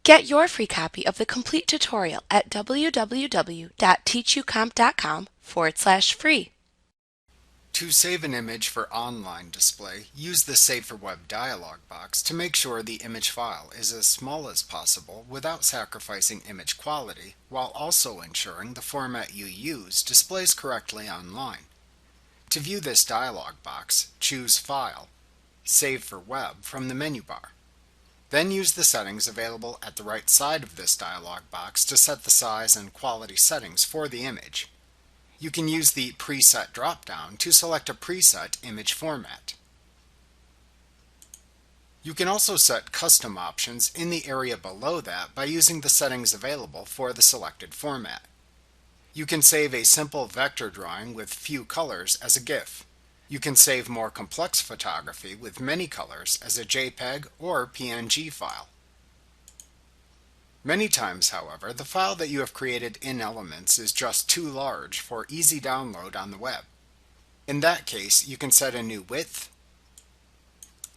Get your free copy of the complete tutorial at www.teachucomp.com/free. To save an image for online display, use the Save for Web dialog box to make sure the image file is as small as possible without sacrificing image quality, while also ensuring the format you use displays correctly online. To view this dialog box, choose File, Save for Web from the menu bar. Then use the settings available at the right side of this dialog box to set the size and quality settings for the image. You can use the Preset drop-down to select a preset image format. You can also set custom options in the area below that by using the settings available for the selected format. You can save a simple vector drawing with few colors as a GIF. You can save more complex photography with many colors as a JPEG or PNG file. Many times, however, the file that you have created in Elements is just too large for easy download on the web. In that case, you can set a new width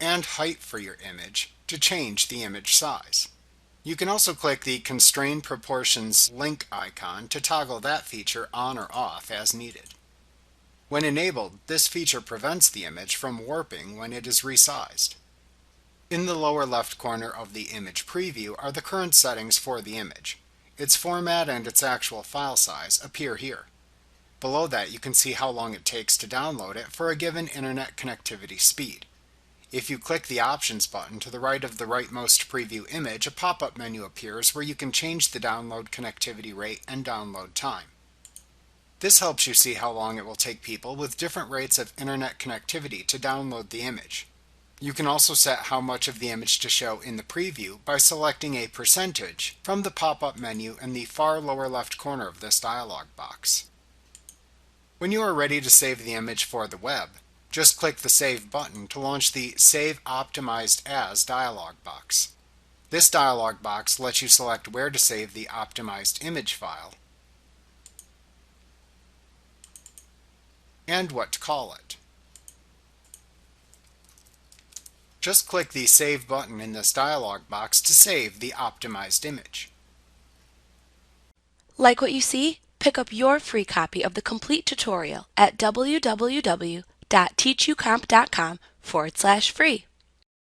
and height for your image to change the image size. You can also click the Constrain Proportions link icon to toggle that feature on or off as needed. When enabled, this feature prevents the image from warping when it is resized. In the lower left corner of the image preview are the current settings for the image. Its format and its actual file size appear here. Below that, you can see how long it takes to download it for a given internet connectivity speed. If you click the Options button to the right of the rightmost preview image, a pop-up menu appears where you can change the download connectivity rate and download time. This helps you see how long it will take people with different rates of internet connectivity to download the image. You can also set how much of the image to show in the preview by selecting a percentage from the pop-up menu in the far lower left corner of this dialog box. When you are ready to save the image for the web, just click the Save button to launch the Save Optimized As dialog box. This dialog box lets you select where to save the optimized image file and what to call it. Just click the Save button in this dialog box to save the optimized image. Like what you see? Pick up your free copy of the complete tutorial at www.teachucomp.com/free.